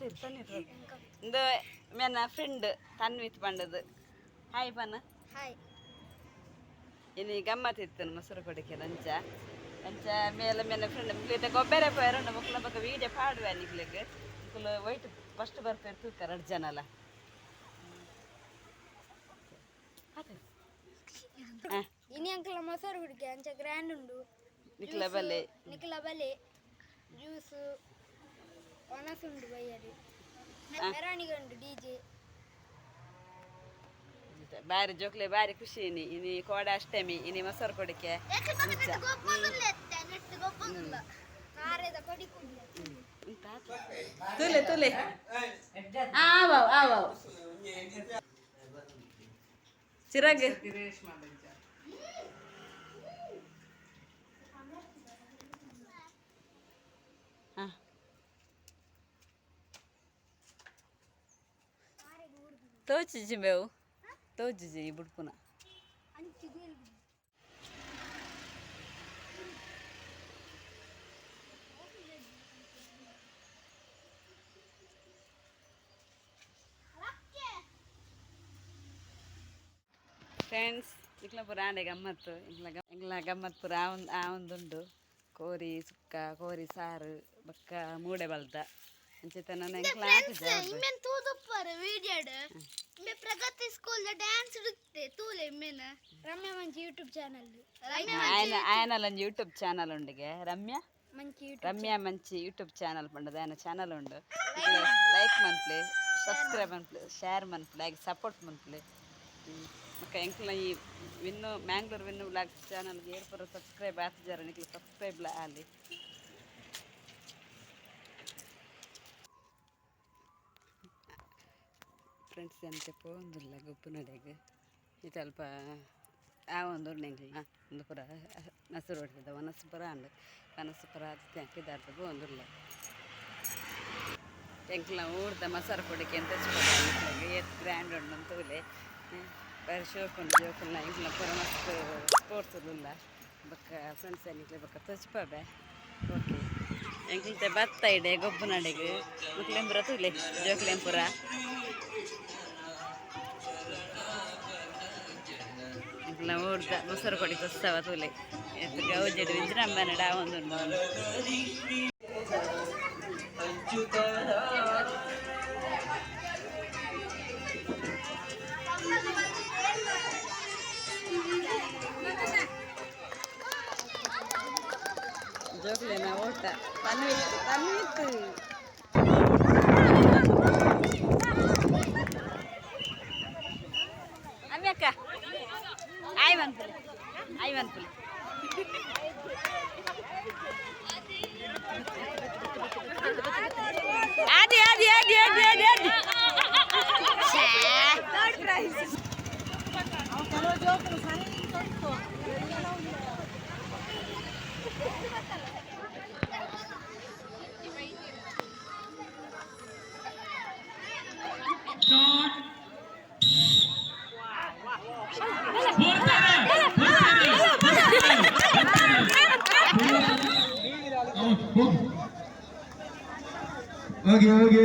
ಇದು ನನ್ನ friend ತನ್ವಿತ್ ಬಂಡದು hi ಪನ್ನ hi ಇನ್ನು ಗಮ್ಮತ್ ಇತ್ತು ಮೊಸರು ಕೊಡಿಕೆ ಲಂಚ ಲಂಚ ಮೇಲೆ ಮೇಲೆ ಫ್ರೆಂಡ್ ಮುಗ್ಲಿದ್ದ ಗೊಬ್ಬರ ಪೋಯರು ಮಕ್ಕಳ ಬಗ್ಗೆ ವೀಡಿಯೋ ಪಾಡುವೆ ನಿಗ್ಲಿಕ್ಕೆ ಮಕ್ಕಳು ವೈಟ್ ಫಸ್ಟ್ ಬರ್ತಾರೆ ತೂಕ 2 ಜನ ಅಲ್ಲ ಇನಿ ಅಂಕಲ್ ಮೊಸರು ಕುಡಿಕೆ ಅಂಚ ಗ್ರ್ಯಾಂಡ್ ಉಂಡು ನಿಖಲ ಬಲೆ ಜ್ಯೂಸ್ ಒಣಸುಂಡು ಬಯ್ಯರಿ ಮೆರವಣಿಗೆ ಡಿಜೆ ಬಾರಿ ಜೋಕ್ಲೆ ಬಾರಿ ಖುಷಿ ಇನಿ ಕೋಡಾಷ್ಟಮಿ ಇನಿ ಮೊಸರು ಕೊಡಿಕೆ ತುಲೆ ತುಲೆ ಆವ ಚಿರಾಗ್ ತೋಚಿಜಿ ಮೇವು ತೋಚಿಜಿ ಬುಡ್ಪುನ ಫ್ರೆಂಡ್ಸ್ ಇಕ್ಲ ಪುರ ಆಂಡೆ ಗಮ್ಮತ್ತು ಇಂಗ್ಲ ಗಮ್ಮತ್ ಪುರ ಆ ಒಂದುಂಡು ಕೋರಿ ಸುಕ್ಕ ಕೋರಿ ಸಾರು ಬಕ್ಕ ಮೂಡೆ ಬಲ್ದ ಅಂಚೆತ ನನ್ನ ಇಂಗ್ಲ ಪ್ರಗತಿ ಸ್ಕೂಲ್ ಡ್ಯಾನ್ಸ್ ಇರುತ್ತೆ ತೂಲೆ ಮೇನ ರಮ್ಯಾ ಮಂಚಿ ಯೂಟ್ಯೂಬ್ ಚಾನಲ್ ಆಯನಲ್ಲ ಯೂಟ್ಯೂಬ್ ಚಾನಲ್ ಉಂಡಿಗೆ ರಮ್ಯಾ ಮಂಚಿ ಯೂಟ್ಯೂಬ್ ಚಾನಲ್ ಪಂಡದ ಆಯನ ಚಾನಲ್ ಉಂಡು ಲೈಕ್ ಮನ್ಪ್ಲೆ ಸಬ್ಸ್ಕ್ರೈಬ್ ಮನ್ಪ್ಲೆ ಶೇರ್ ಮನ್ಪ್ಲೆ ಹಾಗೆ ಸಪೋರ್ಟ್ ಮನ್ಪ್ಲೆ ಮಕ್ಕ ಎಂಕ್ಲ ಈ ವಿನ್ನು ಮ್ಯಾಂಗ್ಳೂರ್ ವಿನ್ನು ಬ್ಲಾಗ್ ಚಾನಲ್ಗೆ ಏರ್ಪುರ ಸಬ್ಸ್ಕ್ರೈಬ್ ಆಗ್ತಿದ್ದಾರೆ ನಿಕ್ಲು ಸಬ್ಸ್ಕ್ರೈಬ್ ಅಲ್ಲಿ ಫ್ರೆಂಡ್ಸ್ ಅಂತೆ ಪೋಂದಿಲ್ಲ ಗೊಪ್ಪು ನಡೆಗೆ ಇದು ಸ್ವಲ್ಪ ಆ ಒಂದು ನೆಂಗ್ಲ ಒಂದು ಪುರ ನಸರು ಹೊಡ್ತಿದ್ದ ಒನಸು ಪುರ ಅಂಡು ಕನಸು ಪುರ ಹಾಕಿದಾರ್ದ ಪೋಂದಿಲ್ಲ ಎಂಕ್ಲ ಊರ್ದ ಮಸಾರ ಕೊಡಿಕೆ ಅಂತ ಎತ್ ಗ್ರ್ಯಾಂಡ್ ಉಂಡು ಅಂತೂಲೆ ಬಾರಿ ಶೋಕುಂಡು ಜೋಕುಲ್ನ ಇಂಕ್ಲ ಪುರ ಮಸ್ತ್ ಸ್ಪೋರ್ಟ್ಸ್ ಇಲ್ಲ ಬಕ್ಕ ಫ್ರೆಂಡ್ಸ್ ಏನಿಕ್ಲೆ ಬಕ್ಕ ತಚ್ಪಾಬೆ ಓಕೆ ಎಂಕ್ಲತೆ ಬತ್ತ ಇಡೆ ಗೊಬ್ಬು ನಡೆಗೆ ಮುಕ್ಲೆಂಪುರ ತೂಲೆ ಜೋಕ್ಲೆಂಪುರ ಇಂಕ್ಲ ಊರ್ದ ಮೊಸರು ಕೊಡಿ ಕೊಸ್ತವ ತೂಲೆ ಎತ್ತು ಗೌಜೆಡು ವಿಜೃಂಭಣೆ ಒಂದು ಜೋಕ್ಲೇನ ಓಟ ತನ್ವಿತ್ತು ಅವ್ಯಕ್ಕ ಆಯ್ ಬಂದ್ಪುಲಿ ಆದಿ ಹೋಗಿ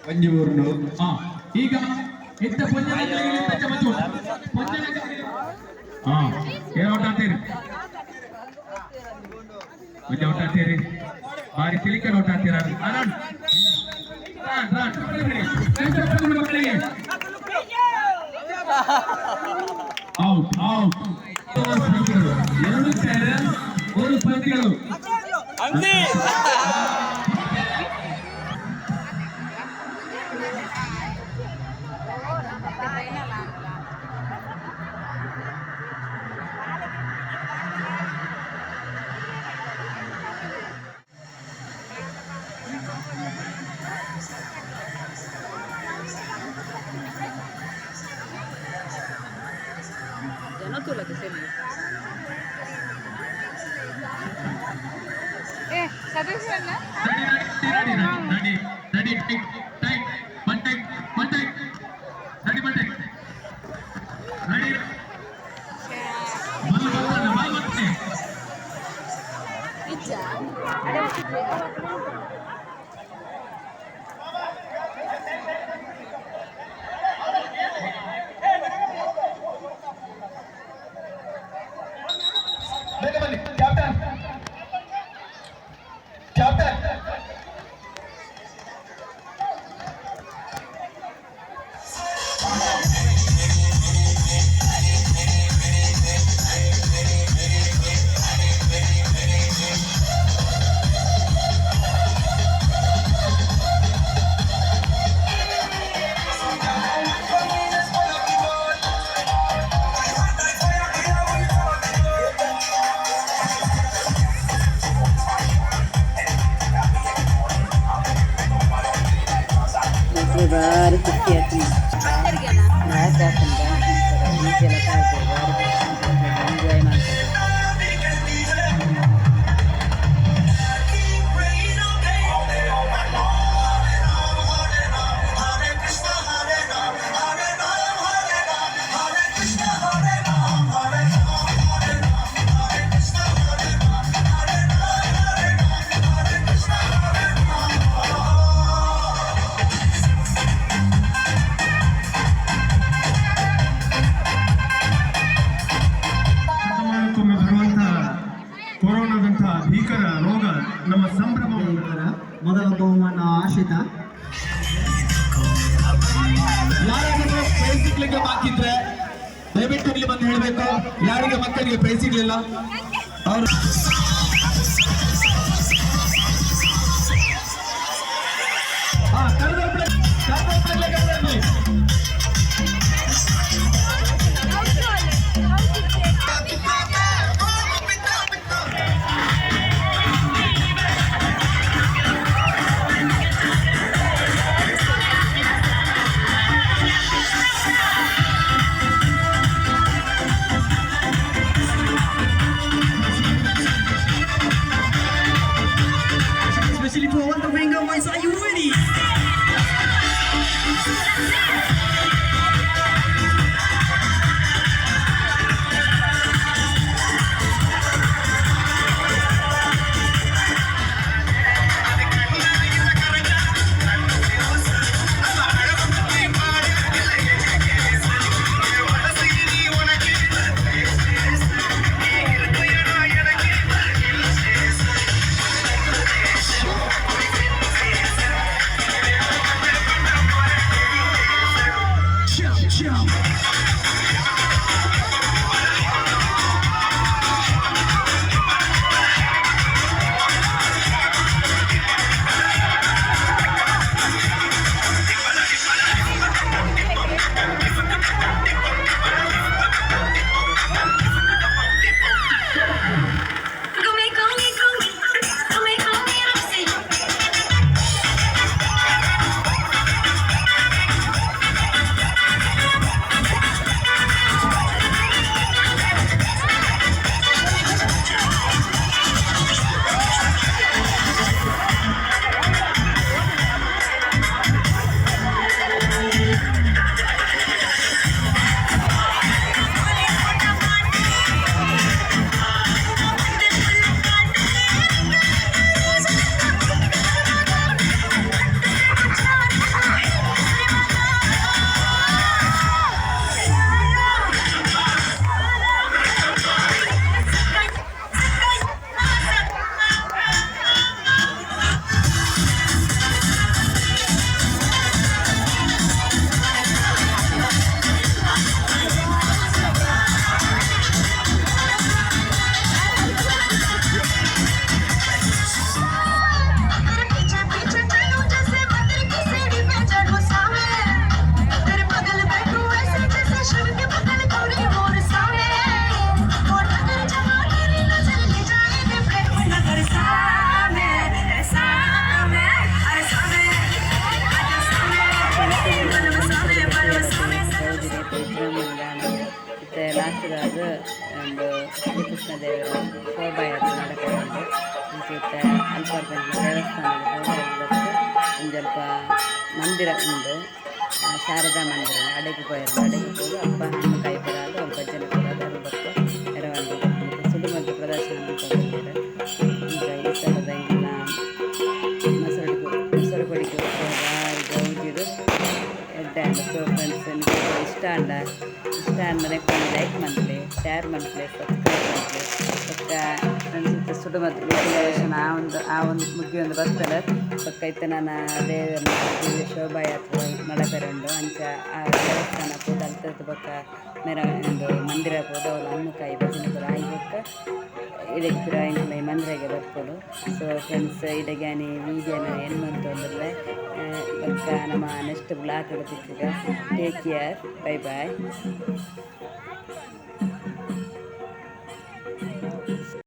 ಪಂಜಮೂರ್ನು ಈಗ ಇಂಥ ಹೊಟ್ಟಾಡ್ತೀರಿ ಬಾರಿ ತಿಲಿಕೆ ಹೊಟ್ಟಾಡ್ತೀರ ಮಕ್ಕಳಿಗೆ ಔಟ್ ಎರಡು ಪ್ಲೇಯರ್ 3 ಪಂದ್ಯಗಳು Janotula que se me. ¿Sabes qué? Ready, tight, one tight. Ready, one tight. Ready. Ball. Ija. ಅದು ಭಾರಿ ಖುಷಿ ಆಗ್ತದೆ ಯಾಕೆ ಆಗ್ತದೆ ಈಚೆಲ್ಲ ಕಾಯ್ತೇವೆ ಭಾರಿ ಎಂಜಾಯ್ ಮಾಡ್ತೇವೆ. ಕೊರೋನಾದಂತಹ ಭೀಕರ ರೋಗ ನಮ್ಮ ಸಂಭ್ರಮ. ಮೊದಲ ಬಹುಮಾನ ಆಶಿತ. ಯಾರಾದರೂ ಪ್ರೈಸ್ ಸಿಗ್ಲಿಕ್ಕೆ ಬಾಕಿದ್ರೆ ದಯವಿಟ್ಟು ಇಲ್ಲಿ ಬಂದು ಹೇಳಬೇಕು. ಯಾರಿಗೆ ಮಕ್ಕಳಿಗೆ ಪ್ರೈಸ್ ಸಿಗ್ಲಿಲ್ಲ ಅವರು Especially for all the Venga boys, are you ready? ಮತ್ತು ಲಾಸ್ಟ್ದಾಗ ಒಂದು ಶ್ರೀಕೃಷ್ಣ ದೇವರ ಶೋಭಾಯಾತ್ರೆ ನಡ್ಕೊಂಡು ಮತ್ತು ಅಲ್ಪಾರ್ಪಣೆ ದೇವಸ್ಥಾನದ ಒಂದು ಸ್ವಲ್ಪ ಮಂದಿರ ಉಂಡು ಶಾರದಾ ಮಂದಿರ ಅಡೆಗೆ ಹೋಗೋದು ಹಬ್ಬ ಹಣ್ಣು ಕಾಯಿ ಬರೋದು ಒಂದು ಭಜನೆ ಕೊಡೋದು ಅದು ಬರ್ತದೆ ಎರವಲ್ಲಿ ಮತ್ತು ಸುಡುಮದ್ದು ಪ್ರದರ್ಶನ ಮಾಡ್ಕೊಂಡಿದ್ದಾರೆ. ಈಗ ಈ ಥರದ ಹಿಂಗೆಲ್ಲ ಮೊಸರು ಕೊಡಿಗೆ ಭಾರಿ ಗೌಜಿದು ಎಡ್ಡೆ ಅಂಡ ಸೊ ಫ್ರೆಂಡ್ಸ್ ಇಷ್ಟ ಅಂಡ ಲೈಕ್ ಮಂತ್ಲಿ ಶೇರ್ ಮಂತ್ಲಿ ಸಬ್ಸ್ಕ್ರೈಬ್ ಮಂತ್ಲಿ ಪಕ್ಕ ಫ್ರೆಂಡ್ಸ್ ಸುಡುಮದ್ದು ಪ್ರದರ್ಶನ ಆ ಒಂದು ಮುಗಿ ಒಂದು ಬರ್ತದೆ ಪಕ್ಕ ಇತ್ತು ನಾನು ದೇವರನ್ನ ದಿವ್ಯ ಶೋಭಾಯಾತ್ರೆ ಮಡಪೆರಂಡು ಅಂಚ ಆ ದೇವಸ್ಥಾನ ಪೂದ ಅಲ್ತದ ಪಕ್ಕ ಒಂದು ಮಂದಿರ ಪೋದು ಅವಳು ಹಣ್ಣು ಕಾಯಿ ಭಜನೆ ಪೂರ ಆಯ್ಬೇಕು ಇದಕ್ಕೆ ಇಂಗ್ಲ ಈ ಮಂದಿರಗೆ ಬರ್ಬೋದು. ಸೊ ಫ್ರೆಂಡ್ಸ್ ಇದಕ್ಕೆ ವೀಡಿಯೋನ ಏನು ಮಾಡ್ತಂದ್ರೆ ಪಕ್ಕ ನಮ್ಮ ನೆಕ್ಸ್ಟ್ ಬ್ಲಾಗ್ ಹಿಡಿದಿಕ್ಕ ಟೇಕ್ ಕೇರ್, ಬೈ ಬಾಯ್.